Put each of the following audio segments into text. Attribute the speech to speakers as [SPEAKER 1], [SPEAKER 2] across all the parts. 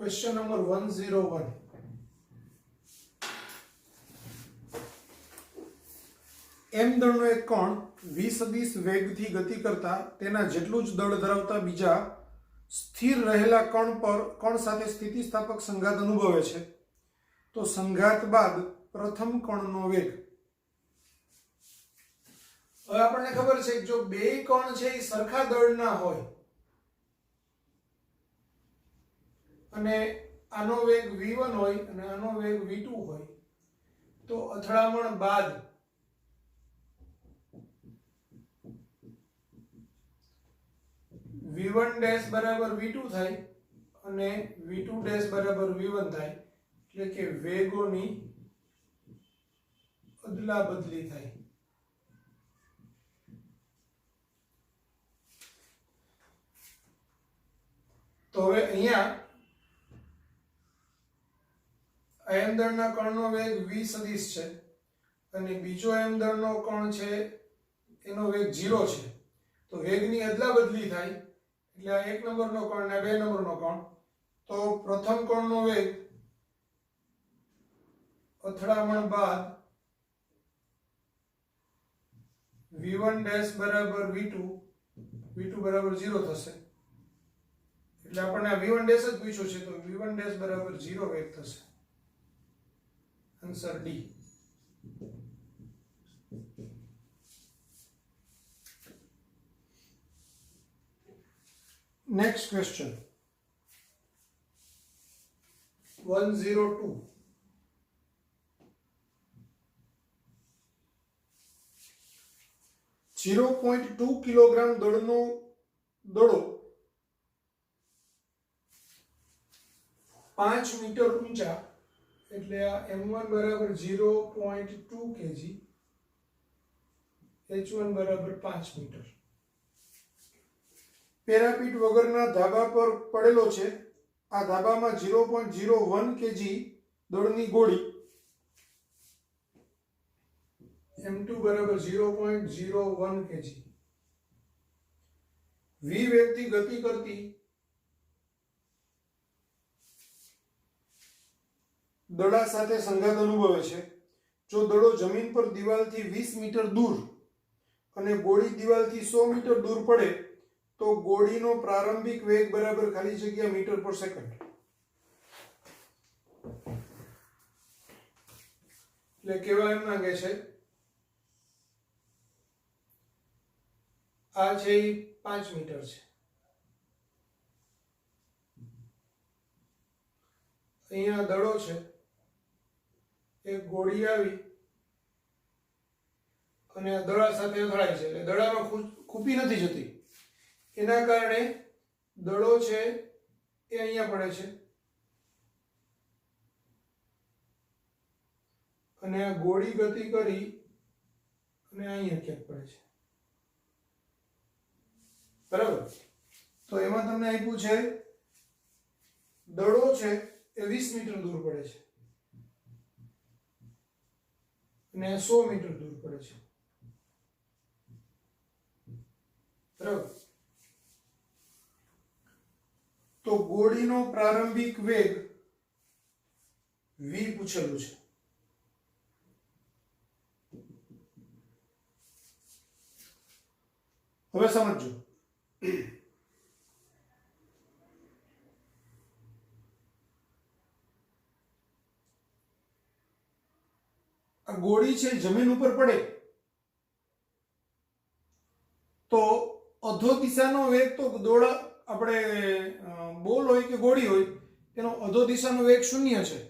[SPEAKER 1] Question number 101. એમ દળનો એક કણ v સદિશ વેગથી ગતિ કરતા તેના જેટલું જ દળ ધરાવતા બીજા સ્થિર રહેલા કણ પર કણ સાથે સ્થિતિસ્થાપક સંઘાત અનુભવે છે, તો સંઘાત બાદ પ્રથમ કણનો વેગ. હવે આપણને ખબર છે કે જો બે કણ છે એ સરખા દળના હોય અને આનો વેગ v1 હોય અને આનો વેગ v2 હોય, તો અથડામણ બાદ v1 ડેશ બરાબર v2 થાય અને v2 ડેશ બરાબર v1 થાય, એટલે કે વેગોની અદલા બદલી થાય. તો હવે અહીંયા એમ દળના કણનો વેગ v સદિશ છે અને બીજો એમ દળનો કણ છે એનો વેગ 0 છે, તો વેગની અદલા બદલી થાય, એટલે આ 1 નંબરનો કણ અને 2 નંબરનો કણ. તો પ્રથમ કણનો વેગ અથડામણ બાદ v1 ડેશ બરાબર v2 બરાબર 0 થશે, એટલે આપણને આ v1 ડેશ જ પૂછ્યું છે, તો v1 ડેશ બરાબર 0 વેગ થશે. Answer D. Next question 102. .2 kilogram દળનો દડો 5 મીટર ઊંચા, એટલે આ m1 બરાબર 0.2 kg, h1 બરાબર 5 મીટર પેરાપીટ વગરના ધાબા પર પડેલો છે. આ ધાબામાં 0.01 kg દળની ગોળી m2 બરાબર 0.01 kg v વેગથી ગતિ કરતી દડા સાથે સંઘાત અનુભવે છે. જો દડો જમીન પર દિવાલથી 20 મીટર દૂર અને ગોળી દિવાલથી 100 મીટર દૂર પડે તો ગોળીનો પ્રારંભિક વેગ બરાબર ખાલી જગ્યા મીટર પર સેકન્ડ. એટલે કેવા એમ માંગે છે, આ છે એ 5 મીટર છે, અહીંયા દડો છે, એક ગોળી આવી અને આ દડા સાથે અથડાય છે, એટલે દડામાં ખૂપી નથી જતી, એના કારણે દડો છે એ અહીંયા પડે છે અને આ ગોળી ગતિ કરી અને અહીંયા ક્યાંક પડે છે. બરાબર. તો એમાં તમને આપ્યું છે દડો છે એ 20 મીટર દૂર પડે છે અને 100 મીટર દૂર પડે છે. બરાબર. તો ગોળીનો પ્રારંભિક વેગ v પૂછેલું છે. હવે સમજો, આ ગોળી છે જમીન ઉપર પડે તો અધો દિશાનો વેગ, તો દોડા આપણે બોલ હોય કે ગોળી હોય એનો અધો દિશાનો વેગ 0 છે,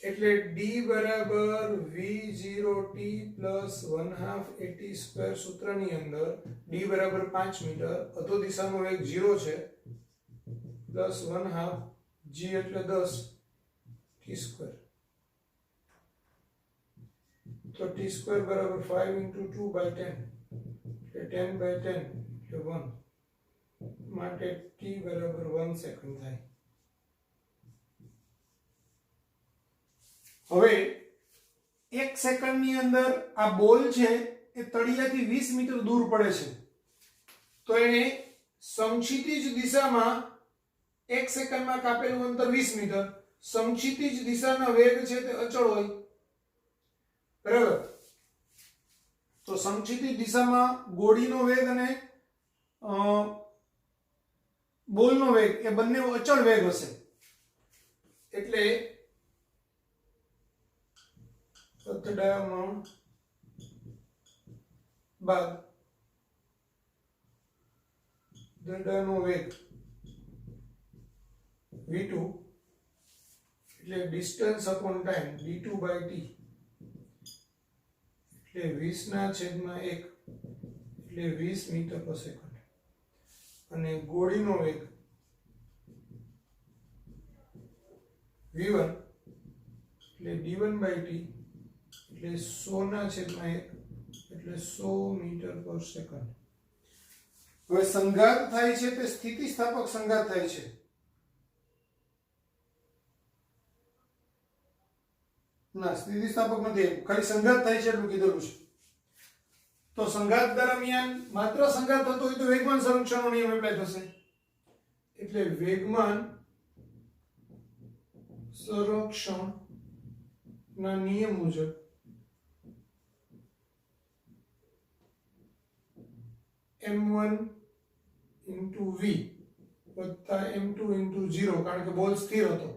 [SPEAKER 1] એટલે d બરાબર v0t પ્લસ 1/2 at સ્ક્વેર સૂત્રની અંદર d બરાબર 5 મીટર, અધો દિશાનો વેગ 0 છે, પ્લસ 1/2 g એટલે 10 t સ્ક્વેર, તો t સ્ક્વેર બરાબર 5 × 2/10, એટલે 10/10 એટલે 1, માટે t બરાબર 1 સેકન્ડ થાય. હવે 1 સેકન્ડની અંદર આ બોલ છે એ તળિયાથી 20 મીટર દૂર પડે છે, તો એને સમક્ષિતિજ દિશામાં 1 સેકન્ડમાં કાપેલું અંતર 20 મીટર, સમક્ષિતિજ દિશાના વેગ છે તે અચળ હોય, બરાબર. તો સમક્ષિતિજ દિશામાં ગોળીનો વેગ અને બોલનો વેગ એ બંને અચળ વેગ હશે, એટલે અથડામણ બાદ દડાનો વેગ v2 એટલે ડિસ્ટન્સ અપોન ટાઈમ d2/t એટલે 20/1 એટલે 20 મીટર પર સેકન્ડ, અને ગોળીનો વેગ v1 એટલે d1/t એટલે 100/1 એટલે 100 મીટર પર સેકન્ડ. હવે સંઘાત થાય છે તે સ્થિતિસ્થાપક સંઘાત થાય છે. ના, સ્થિતિસ્થાપક નથી, ખાલી સંઘાત થાય છે એટલું કીધેલું છે. તો સંઘાત દરમિયાન માત્ર સંઘાત થતો હોય તો વેગમાન સંરક્ષણનો નિયમ એપ્લાય થશે, એટલે વેગમાન સંરક્ષણ ના નિયમ મુજબ m1 * v વત્તા m2 * 0, કારણ કે બોલ સ્થિર હતો,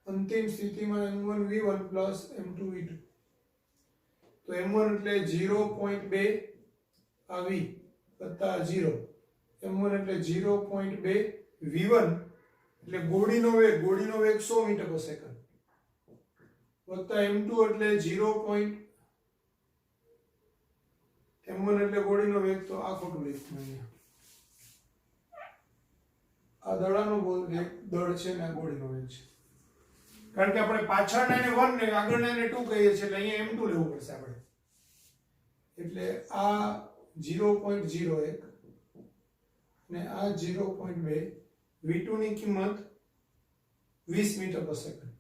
[SPEAKER 1] અંતિમ સ્થિતિમાં m1 v1 plus m2 v2. તો m1 એટલે 0.2 આ v વત્તા 0, m1 એટલે 0.2 v1 એટલે ગોળીનો વેગ 100 મીટર પર સેકન્ડ વત્તા m2 એટલે 0. m1 એટલે ગોળીનો વેગ, તો આ ખોટું લખ્યું અહીંયા. આ દડાનો વેગ દળ છે ને આ ગોળીનો વેગ છે, કારણ કે આપણે પાછળના એને 1 ને આગળના એને 2 કહીએ છીએ, એટલે અહીંયા m2 લેવું પડશે આપણે. એટલે આ 0.01 ને આ 0.2, v2 ની કિંમત 20 મીટર પર સેકન્ડ,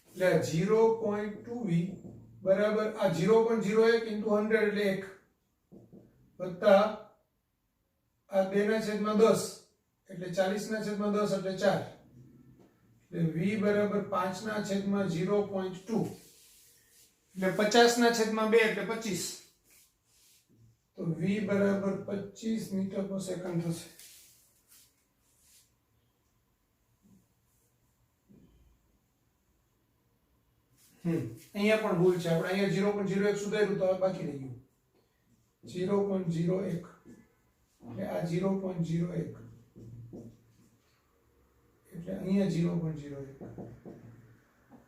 [SPEAKER 1] એટલે 0.2v બરાબર આ 0.01 * 100 એટલે 1 વત્તા આ 2/10 એટલે 40/10 એટલે 4, એટલે v બરાબર 5/0.2 એટલે 50/2 એટલે 25, તો v બરાબર 25 મીટર પર સેકન્ડ થશે. અહીંયા પણ ભૂલ છે, આપણે અહીંયા 0.01 સુધાર્યું તો બાકી રહી ગયું 0.01, એટલે આ 0.01 એટલે અહીંયા 0.01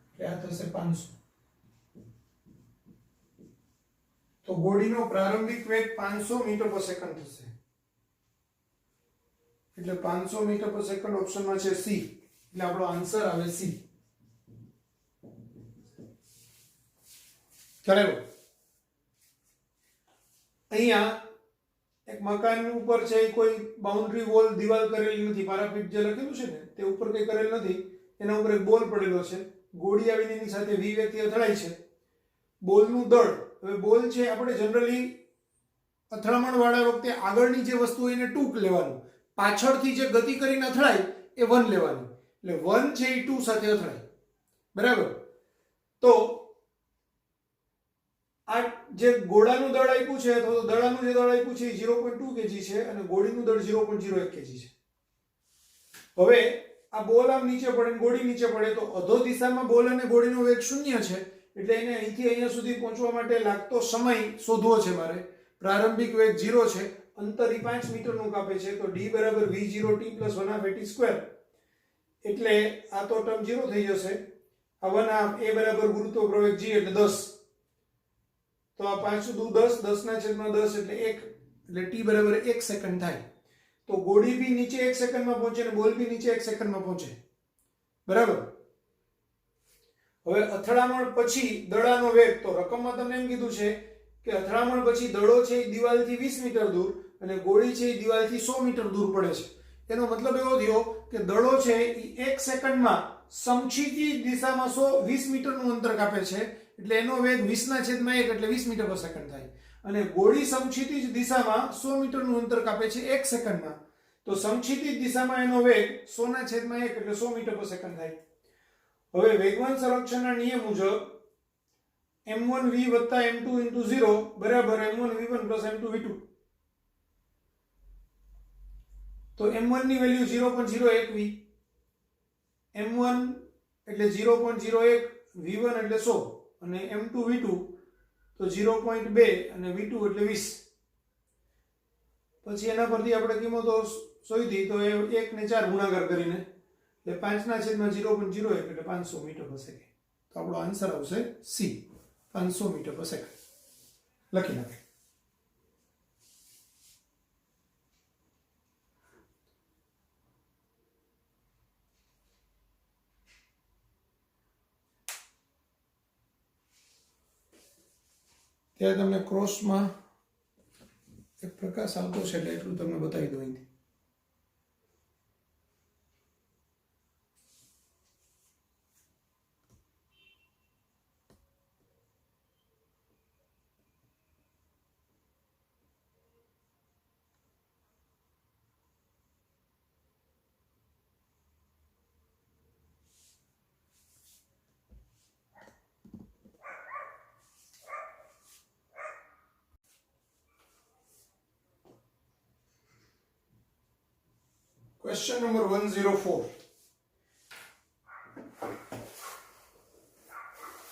[SPEAKER 1] એટલે આ થશે 500. તો ગોળીનો પ્રારંભિક વેગ 500 મીટર પર સેકન્ડ થશે, એટલે 500 મીટર પર સેકન્ડ ઓપ્શનમાં છે સી, એટલે આપણો આન્સર આવે સી. ચાલો અહીંયા એક મકાન ઉપર છે, કોઈ બાઉન્ડ્રી વોલ દિવાલ કરેલી નથી, પારાપીટ જે લખેલું છે ને તે ઉપર કઈ કરેલ નથી, એના ઉપર એક બોલ પડેલો છે, ગોળી આવીને એની સાથે v વ્યક્તિ અથડાય છે, બોલનું દળ. હવે બોલ છે આપણે જનરલી અથડામણ વાળા વખતે આગળની જે વસ્તુ એને 2 લેવાનું, પાછળથી જે ગતિ કરીને અથડાય એ 1 લેવાનું, એટલે 1 છે એ 2 સાથે અથડાય, બરાબર. તો આ જે ગોળાનું દળ આપ્યું છે અથવા તો દડાનું જે દળ આપ્યું છે એ 0.2 kg છે અને ગોળીનું દળ 0.01 kg છે. હવે આ બોલ આમ નીચે પડે, ગોળી નીચે પડે, તો અધો દિશામાં બોલ અને ગોળીનો વેગ 0 છે, એટલે એને અહીંથી અહીંયા સુધી પહોંચવા માટે લાગતો સમય શોધવો છે મારે. પ્રારંભિક વેગ 0 છે, અંતર 5 મીટરનું કાપે છે, તો d બરાબર v0t + 1/2 એટલે આ તો ટર્મ 0 થઈ જશે, આ 1/2 a બરાબર ગુરુત્વ પ્રવેગ g એટલે 10, તો આ 5 દુ 10, 10/10 એટલે 1, એટલે t બરાબર 1 સેકન્ડ થાય. તો ગોળી બી નીચે 1 સેકન્ડમાં પહોંચે અને બોલ બી નીચે 1 સેકન્ડમાં પહોંચે, બરાબર. હવે અથડામણ પછી દડાનો વેગ, તો રકમમાં તમને એમ કીધું છે કે અથડામણ પછી દડો છે એ દિવાલથી 20 મીટર દૂર અને ગોળી છે એ દિવાલથી 100 મીટર દૂર પડે છે. એનો મતલબ એવો થયો કે દડો છે એ 1 સેકન્ડમાં સમક્ષિતિજ દિશામાં 20 મીટરનું અંતર કાપે છે, એટલે એનો વેગ 20/1 એટલે 20 મીટર પર સેકન્ડ થાય, અને ગોળી સમક્ષિતિજ દિશામાં 100 મીટરનું અંતર કાપે છે 1 સેકન્ડમાં, તો સમક્ષિતિજ દિશામાં એનો વેગ 100/1 એટલે 100 મીટર પર સેકન્ડ થાય. હવે વેગવાન સંરક્ષણના નિયમ મુજબ m1v + m2 * 0 બરાબર m1v1 + m2v2. તો m1 ની વેલ્યુ 0.01 v, m1 એટલે 0.01, v1 એટલે 100 અને m2 v2 તો 0.2 અને v2 એટલે 20. પછી એના પરથી આપણે કિંમતો શોધી તો એ 1 ને 4 ગુણાકાર કરીને એટલે 5/0.01 એટલે 500 મીટર પર સેકન્ડ. તો આપણો આન્સર આવશે C, 500 મીટર પર સેકન્ડ. લખી નાખીએ. ત્યારે તમને ક્રોસમાં એક પ્રકાશ આવતો છે એટલે એટલું તમને બતાવી દઉં અહીંથી. Question number 104.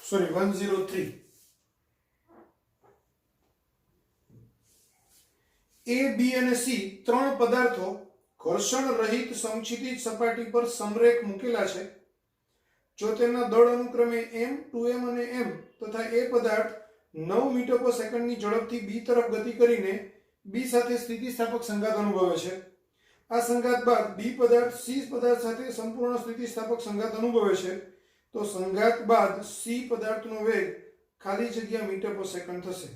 [SPEAKER 1] Sorry, 103. A, B અને C ત્રણ પદાર્થો ઘર્ષણ રહિત સમક્ષિતિજ સપાટી પર સમરેખ મૂકેલા છે. જો તેમના દળ અનુક્રમે m, 2m અને m તથા એ પદાર્થ 9 મીટર પર સેકન્ડની ઝડપથી B તરફ ગતિ કરીને B સાથે સ્થિતિસ્થાપક સંઘાત અનુભવે છે. આ સંઘાત બાદ B પદાર્થ C પદાર્થ સાથે સંપૂર્ણ સ્થિતિસ્થાપક સંઘાત અનુભવે છે. તો સંઘાત બાદ C પદાર્થનો વેગ ખાલી જગ્યા મીટર પર સેકન્ડ થશે.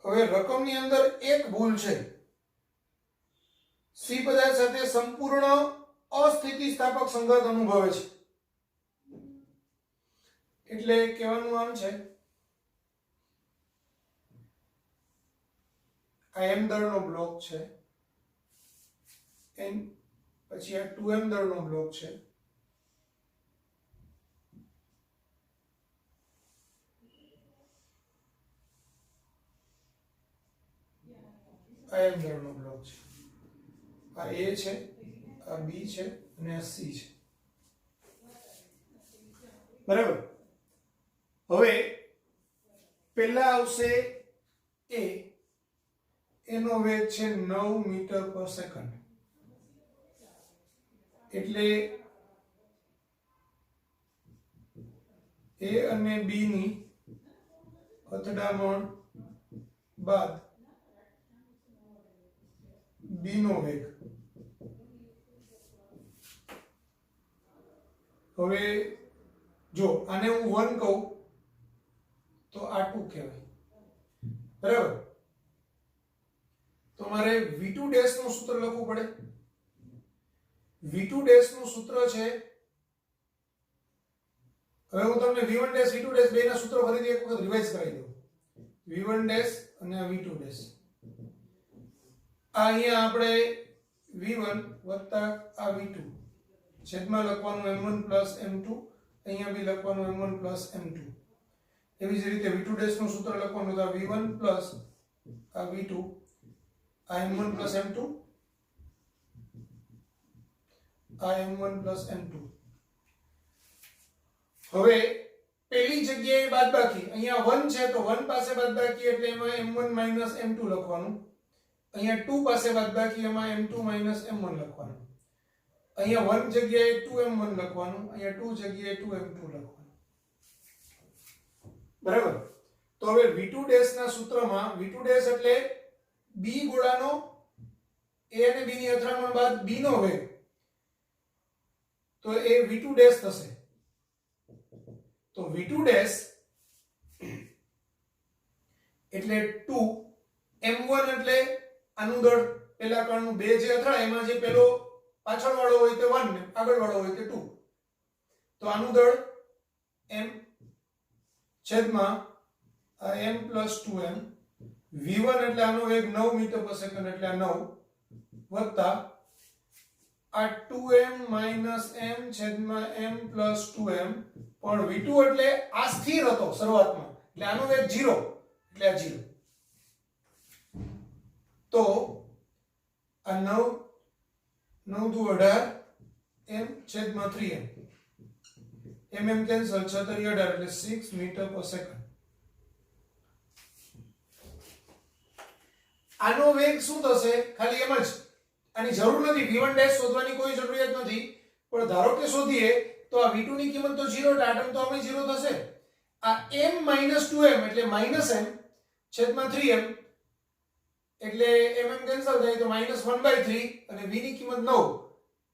[SPEAKER 1] હવે રકમની અંદર એક ભૂલ છે. C પદાર્થ સાથે સંપૂર્ણ અસ્થિતિસ્થાપક સંઘાત અનુભવે છે. એટલે કહેવાનું આમ છે આ m દળનો બ્લોક છે, પછી આ 2m દળનો બ્લોક છે, આ m દળનો બ્લોક છે, આ A છે, આ B છે અને આ C છે. બરાબર. હવે પહેલા આવશે A, એનો વેગ છે 9 મીટર પર સેકન્ડ. એટલે A અને B ની અથડામણ બાદ B નો વેગ. હવે જો આને હું 1 કહું તો આ 2 કહેવાય. બરાબર. તો મારે v2 ડેશ નું સૂત્ર લખવું પડે. v2 ડેશ નું સૂત્ર છે, હવે હું તમને v1 ડેશ v2 ડેશ બેના સૂત્રો ફરીથી એક વખત રિવાઇઝ કરાવી દઉં. v1 ડેશ અને આ v2 ડેશ. આ અહીંયા આપણે v1 વત્તા આ v2 છેદમાં લખવાનું m1 પ્લસ m2, અહીંયા બી લખવાનું m1 પ્લસ m2. એવી જ રીતે v2 ડેશ નું સૂત્ર લખવાનું તો v1 પ્લસ આ v2, આ m1 પ્લસ m2, આ m1 પ્લસ m2. હવે પહેલી જગ્યાએ બાદબાકી, અહીંયા 1 છે તો 1 પાસે બાદબાકી એટલે એમાં m1 માઈનસ m2 લખવાનું. અહીંયા 2 પાસે બાદબાકી એમાં m2 માઈનસ m1 લખવાનું. અહીંયા 1 જગ્યાએ 2m1 લખવાનું, અહીંયા 2 જગ્યાએ 2m2 લખવાનું. બરાબર. તો હવે v2 ડેશ ના સૂત્રમાં v2 ડેશ એટલે b ગોળાનો a અને b ની અથડામણ બાદ b નો વેગ, તો એ v2 ડેશ થશે. તો v2 ડેશ એટલે 2, m1 એટલે આનું દળ પેલા કણનું બે જે અથડાય એમાં જે પેલો પાછળ વાળો હોય તે 1 ને આગળ વાળો હોય તે 2, તો આનું દળ m છેદમાં m પ્લસ 2m, v1 એટલે આનો વેગ 9 મીટર પર સેકન્ડ એટલે આ 9 વત્તા આ 2m માઈનસ m છેદમાં m પ્લસ 2m, પણ v2 એટલે આ સ્થિર હતો શરૂઆતમાં એટલે આનો વેગ 0 એટલે આ 0, તો આ 9 9 દુ 18 m છેદમાં 3m, mm કેન્સલ 6 તરી 18 એટલે 6 મીટર પર સેકન્ડ. આનો વેગ શું થશે ખાલી એમ જ, આની જરૂર નથી, v1 ડેશ શોધવાની કોઈ જરૂરિયાત નથી, પણ ધારો કે શોધીએ તો આ v2 ની કિંમત તો 0 એટલે આટમ તો આમાં 0 થશે. આ m - 2m એટલે -m છેદમાં 3m એટલે mm કેન્સલ થાય તો -1/3 અને v ની કિંમત 9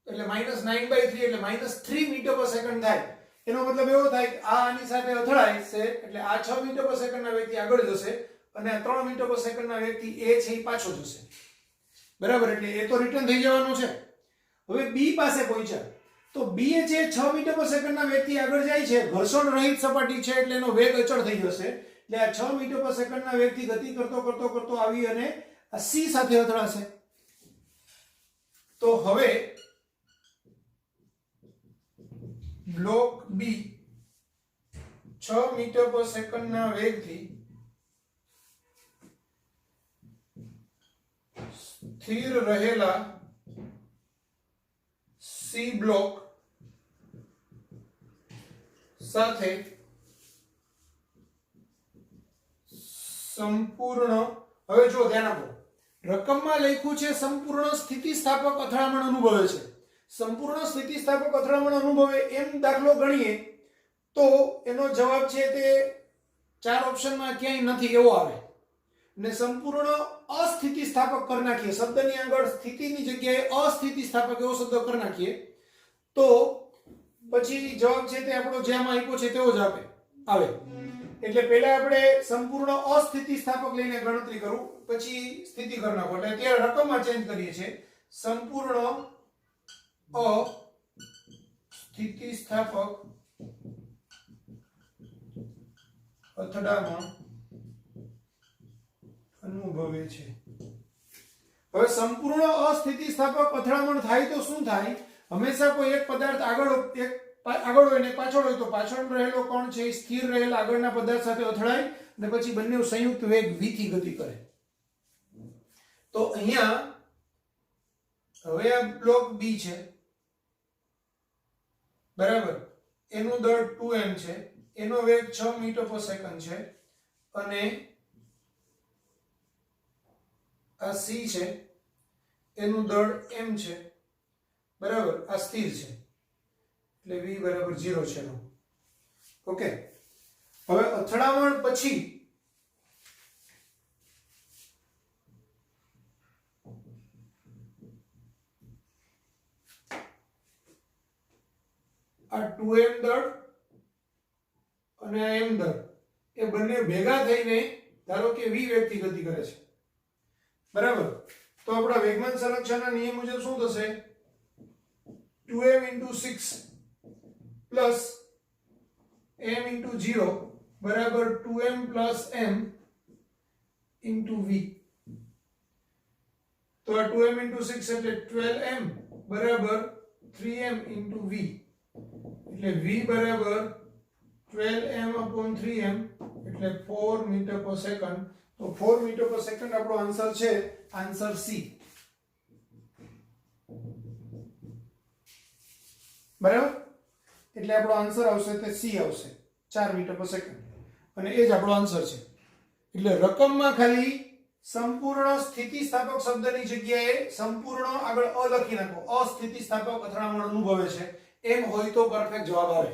[SPEAKER 1] એટલે -9/3 એટલે -3 મીટર પર સેકન્ડ થાય. એનો મતલબ એવો થાય કે આ આની સાથે અથડાય છે એટલે આ 6 મીટર પર સેકન્ડના વેગથી આગળ જશે અને આ 3 મીટર પર સેકન્ડના વેગથી એ છે એ પાછો જશે. બરાબર, એટલે એ તો રિટર્ન થઈ જવાનું છે. હવે બી પાસે પહોંચ્યા તો બી એ જે 6 મીટર પર સેકન્ડના વેગથી આગળ જાય છે, ઘર્ષણ રહિત સપાટી છે એટલે એનો વેગ અચળ થઈ જશે. એટલે આ 6 મીટર પર સેકન્ડના વેગથી ગતિ કરતો આવી અને આ સી સાથે અથડાશે. તો હવે બ્લોક બી 6 મીટર પર સેકન્ડના વેગથી સ્થિર રહેલા સી બ્લોક સાથે સંપૂર્ણ, હવે જો ધ્યાન આપો, રકમમાં લખ્યું છે સંપૂર્ણ સ્થિતિસ્થાપક અથડામણ અનુભવે છે. સંપૂર્ણ સ્થિતિસ્થાપક અથડામણ અનુભવે એમ દાખલો ગણીએ તો એનો જવાબ છે તે 4 ઓપ્શનમાં ક્યાંય નથી એવો આવે, ને સંપૂર્ણ અસ્થિતિસ્થાપક કરી નાખીએ, શબ્દની આગળ સ્થિતિની જગ્યાએ અસ્થિતિસ્થાપક એવો શબ્દ કરી નાખીએ તો પછી જવાબ છે તે આપણો જેમાં આપ્યો છે તેવો જ આવે. એટલે પહેલા આપણે સંપૂર્ણ અસ્થિતિસ્થાપક લઈને ગણતરી કરું, પછી સ્થિતિ કરી નાખો. એટલે અત્યારે રકમમાં ચેન્જ કરીએ છીએ, સંપૂર્ણ અસ્થિતિસ્થાપક અથડામણ અનુભવે છે. હવે સંપૂર્ણ અસ્થિતિસ્થાપક અથડામણ થાય તો શું થાય? હંમેશા કોઈ એક પદાર્થ આગળ હોય ને પાછળ હોય તો પાછળ રહેલો કણ છે સ્થિર રહેલા આગળના પદાર્થ સાથે અથડાય અને પછી બંને સંયુક્ત વેગ v થી ગતિ કરે. તો અહીંયા હવે આ બ્લોક બી છે, બરાબર, એનું દળ 2m છે, એનો વેગ 6 મીટર પર સેકન્ડ છે અને આ સી છે એનું દળ m છે, બરાબર, આ સ્થિર છે એટલે v બરાબર 0 છે. ઓકે, હવે અથડામણ પછી આ 2m દળ અને આ m દળ એ બંને ભેગા થઈને ધારો કે v વેગથી ગતિ કરે છે, બરાબર. તો આપણા વેગમાન સંરક્ષણના નિયમ મુજબ શું થશે? 2m * 6 પ્લસ m * 0 બરાબર 2m પ્લસ m * v. તો આ 2m * 6 એટલે 12m બરાબર 3m * v એટલે v બરાબર 12m/3m એટલે 4 મીટર પર સેકન્ડ. તો 4 મીટર પર સેકન્ડ આપણો આન્સર છે, આન્સર સી. બરાબર, એટલે આપણો આન્સર આવશે તે સી આવશે, 4 મીટર પર સેકન્ડ, અને એ જ આપણો આન્સર છે. એટલે રકમમાં ખાલી સંપૂર્ણ સ્થિતિસ્થાપક શબ્દની જગ્યાએ સંપૂર્ણ આગળ અ લખી નાખો, અસ્થિતિસ્થાપક અથડામણ અનુભવે છે એમ હોય તો પરફેક્ટ જવાબ આવે.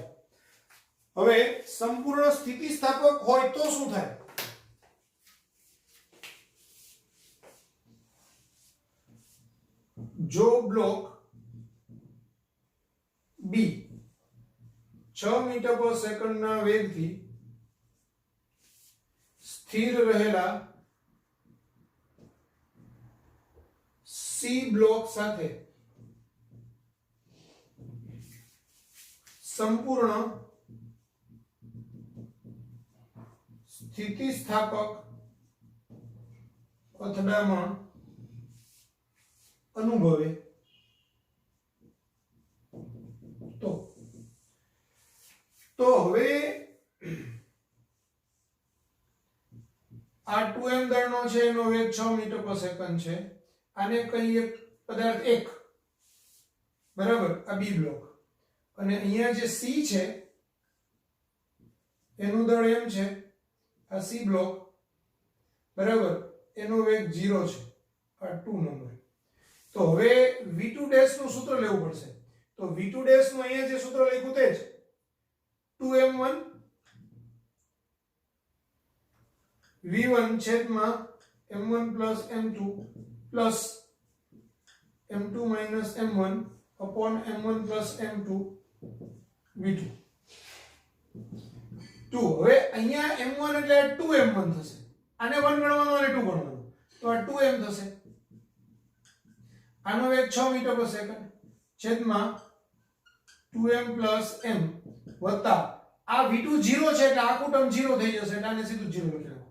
[SPEAKER 1] હવે સંપૂર્ણ સ્થિતિસ્થાપક હોય તો શું થાય? જો બ્લોક બી 6 મીટર પર સેકન્ડના વેગથી સ્થિર રહેલા સી બ્લોક સાથે સંપૂર્ણ સ્થિતિસ્થાપક અથડામણ અનુભવે તો હવે આ 2m દળનો છે એનો વેગ 6 મીટર પર સેકન્ડ છે. આને કહીએ પદાર્થ 1, બરાબર, આ બી બ્લોક. અને અહીંયા જે સી છે એનું દળ m છે, આ સી બ્લોક, બરાબર, એનો વેગ 0 છે, આ 2 નંબર. તો હવે v2 ડેશ નું સૂત્ર લેવું પડશે. તો v2 ડેશ નું અહીંયા જે સૂત્ર લખ્યું તે જ 2m1 v1 છેદમાં m1 plus m2 plus m2 minus m1 upon m1 plus m2 v2 2. હવે અહીંયા m1 એટલે 2m1 થશે. આને 1 ગણવાનો અને 2 ગણવાનો, તો આ 2m થશે. આનો વેગ 6 મીટર પર સેકન્ડ છેદમાં 2m plus m વત્તા આ v2 0 છે એટલે આખું ટર્મ 0 થઈ જશે, એટલે આને સીધું 0 લખી નાખો.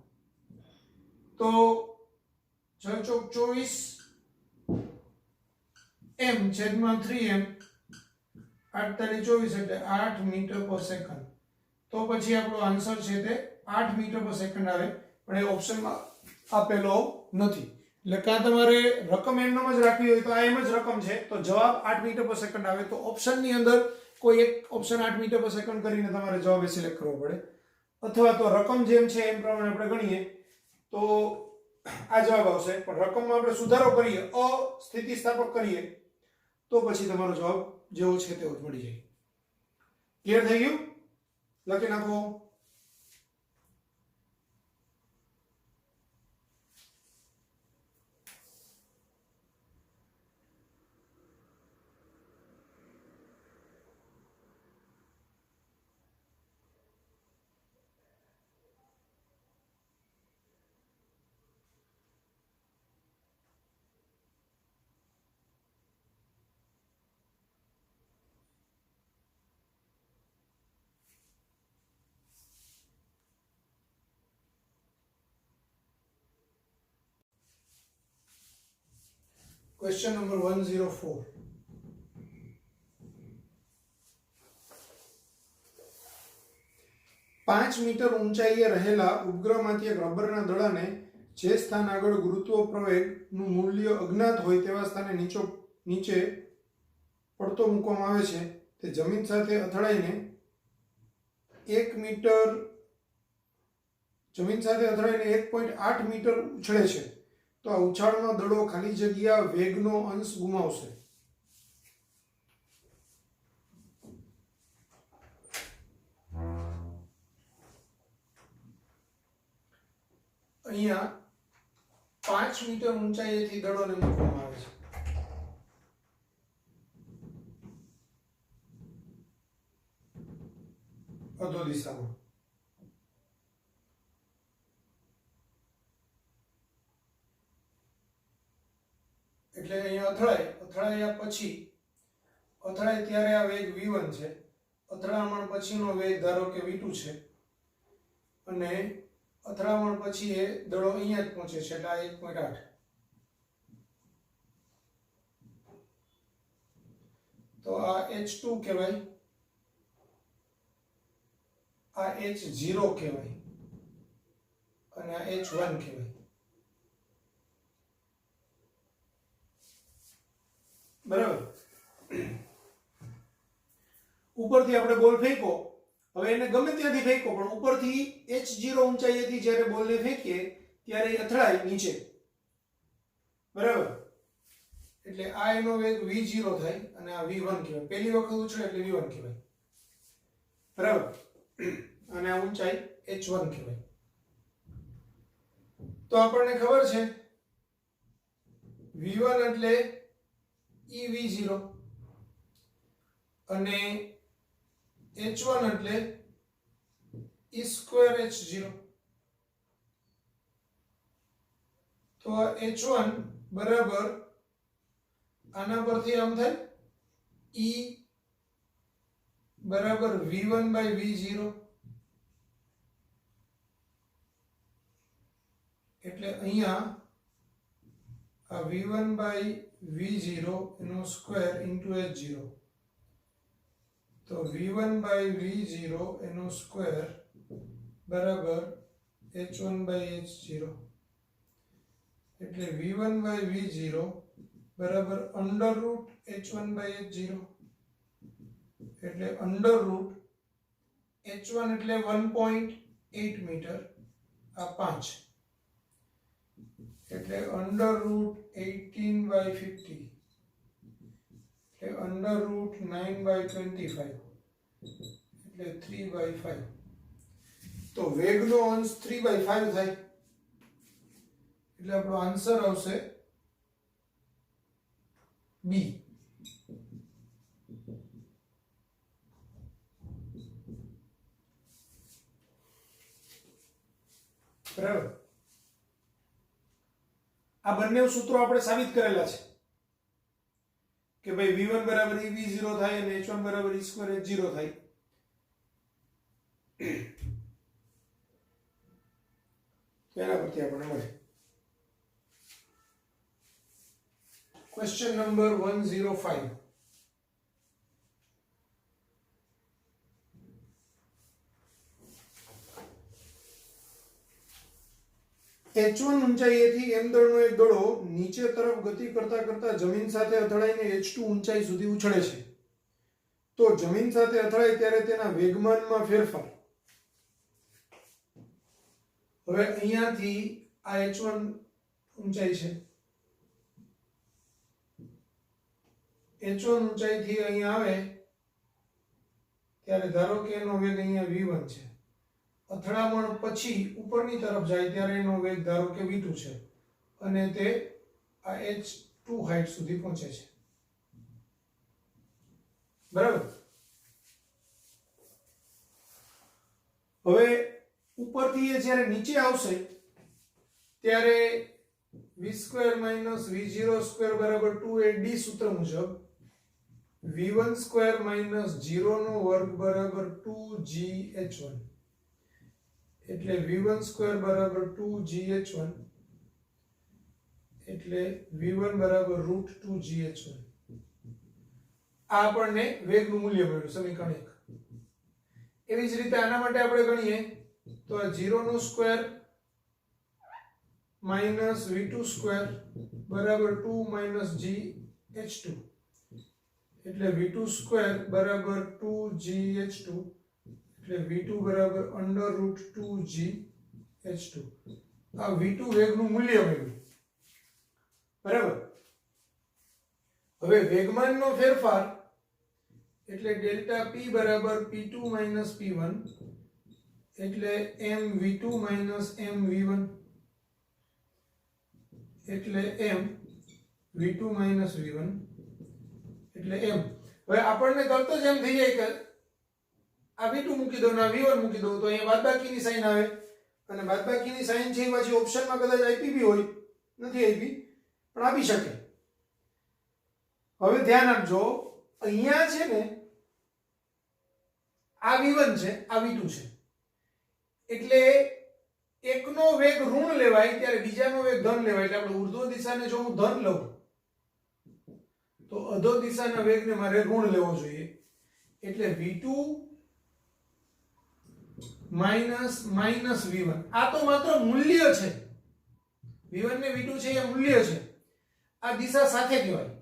[SPEAKER 1] તો 6 ચોક 24 m છેદમાં 3m 8 તારી 24 એટલે 8 મીટર પર સેકન્ડ. તો પછી આપણો આન્સર છે તે 8 મીટર પર સેકન્ડ આવે, પણ એ ઓપ્શનમાં આપેલો નથી. એટલે કાં તમારે રકમ એમનામ જ રાખવી હોય તો આ એમ જ રકમ છે, તો જવાબ 8 મીટર પર સેકન્ડ આવે. તો ઓપ્શનની અંદર કોઈ એક ઓપ્શન 8 મીટર પર સેકન્ડ કરીને તમારે જવાબ સિલેક્ટ કરવો પડે, અથવા તો રકમ જેમ છે એમ પ્રમાણે આપણે ગણીએ તો આ જવાબ આવશે. પણ રકમમાં આપણે સુધારો કરીએ, અસ્થિતિસ્થાપક કરીએ, તો પછી તમારો જવાબ જેવો છે તેવો જ મળી જાય. ક્લિયર થઈ ગયું? લખી નાખો. Question number 104. પાંચ મીટર ઊંચાઈએ રહેલા ઉપગ્રહમાંથી એક રબરના દડાને જે સ્થાન આગળ ગુરુત્વ પ્રવેગનું મૂલ્ય અજ્ઞાત હોય તેવા સ્થાને નીચે પડતો મૂકવામાં આવે છે. તે જમીન સાથે અથડાઈને 1 મીટર ઉછળે છે. તો આ ઉછાળનો દડો ખાલી જગ્યા વેગનો અંશ ગુમાવશે. અહીંયા 5 મીટર ઊંચાઈએથી દડોને મૂકવામાં આવે છે. અધો દિશામાં. એટલે અહીંયા અથડાયા પછી અથડાય ત્યારે આ વેગ v1 છે, અથડામણ પછીનો વેગ ધારો કે v2 છે, અને અથડામણ પછી એ દડો અહીંયા જ પહોંચે છે એટલે આ 1.8. તો આ h2 કહેવાય, આ h0 કહેવાય અને આ h1 કહેવાય. બરાબર. ઉપરથી આપણે બોલ ફેંકો, હવે એને ગમે ત્યાંથી ફેંકો, પણ ઉપરથી h0 ઊંચાઈએથી જ્યારે બોલને ફેંકીએ ત્યારે એ અથડાય નીચે, બરાબર. એટલે આ એનો વેગ v0 થાય અને આ v1 કહેવાય. પહેલી વખત ઉછળે એટલે v1 કહેવાય, બરાબર. અને આ ઊંચાઈ h1 કહેવાય. તો આપણને ખબર છે v1 એટલે ev0 અને h1 એટલે e square h0. તો આ h1 બરાબર આના પરથી આમ થાય E બરાબર v1 બાય v0 એટલે અહીંયા આ v1 બાય v0 એનો સ્ક્વેર ઇન્ટુ h0 તો v1 બાય v0 એનો સ્ક્વેર બરાબર h1 બાય h0 એટલે v1 બાય v0 બરાબર under route h1 by h0 એટલે અંડર રૂટ h1 એટલે 1.8 મીટર આ 5 એટલે અંડર રૂટ 18 બાય 50 એટલે અંડર રૂટ 9 બાય 25 એટલે 3 બાય 5 તો વેગનો અંશ 3 બાય 5 થાય એટલે આપણો આન્સર આવશે બી. બરાબર. આ બંને સૂત્રો આપણે સાબિત કરેલા છે કે ભાઈ v1 બરાબર ev0 થાય અને h1 બરાબર e સ્ક્વેર h0 થાય. એના પરથી આપણને મળે. Question number 105. h1 ઊંચાઈએથી m દળનો એક દડો નીચે તરફ ગતિ કરતા કરતા જમીન સાથે અથડાઈને h2 ઊંચાઈ સુધી ઉછળે છે. તો જમીન સાથે અથડાય ત્યારે તેના વેગમાનમાં ફેરફાર. હવે અહીંયાથી આ h1 ઊંચાઈ છે. h1 ઊંચાઈથી અહીંયા આવે ત્યારે ધારો કે એનો વેગ અહીંયા v1 છે. અથડામણ પછી ઉપરની તરફ જાય ત્યારે એનો વેગ ધારો કે v2 છે અને તે આ h2 હાઈટ સુધી પહોંચે છે. બરાબર. હવે ઉપરથી એ જ્યારે નીચે આવશે ત્યારે v2 v0² બરાબર 2ad સૂત્ર મુજબ v1² - 0 નો વર્ગ બરાબર 2gh1 એટલે v1² બરાબર 2gh1 એટલે v1 બરાબર √2gh1. આ આપણને વેગનું મૂલ્ય મળ્યું સમીકરણ 1. એવી જ રીતે આના માટે આપણે ગણીએ તો આ 0 નો સ્ક્વેર માઈનસ v2² બરાબર 2 - gh2 એટલે v2² બરાબર 2gh2 એટલે v2 બરાબર √2gh2. આ v2 વેગનું મૂલ્ય મળ્યું. બરાબર. હવે વેગમાનનો ફેરફાર એટલે ડેલ્ટા p બરાબર p2 - p1 એટલે mv2 - mv1 એટલે mv2 - v1 એટલે m. હવે આપણને તરત જ એમ થઈ જાય કે આ v2 મૂકી દો ને આ v1 મૂકી દો તો અહીંયા બાદબાકીની સાઈન આવે અને બાદબાકીની સાઈન છે એ પાછી ઓપ્શનમાં કદાચ આપી બી હોય, નથી આપી પણ આપી શકે. હવે ધ્યાન આપજો અહીંયા છે ને આ v1 છે આ v2 છે એટલે એકનો વેગ ઋણ લેવાય ત્યારે બીજાનો વેગ ધન લેવાય. એટલે આપણે ઉર્ધ્વ દિશાને જો હું ધન લઉં તો અધો દિશાના વેગને મારે ઋણ લેવો જોઈએ. એટલે v2 - v1 આ તો માત્ર મૂલ્ય છે. v1 ને v2 છે એ મૂલ્ય છે. આ દિશા સાથે કહેવાય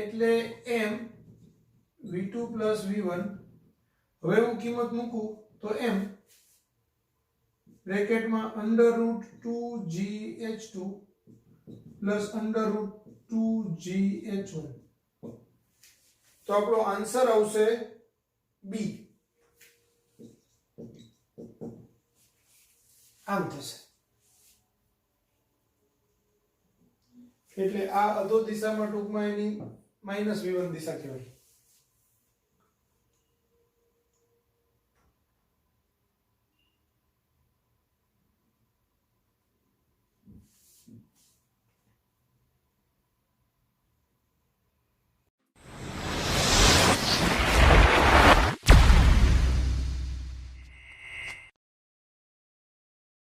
[SPEAKER 1] એટલે m v2 + v1. હવે હું કિંમત મૂકું તો m બ્રેકેટમાં √2gh2 + √2gh1. તો આપણો આન્સર આવશે બી. આમ થશે. એટલે આ અધો દિશામાં ટૂંકમાં એની -v1 દિશા કહેવાય.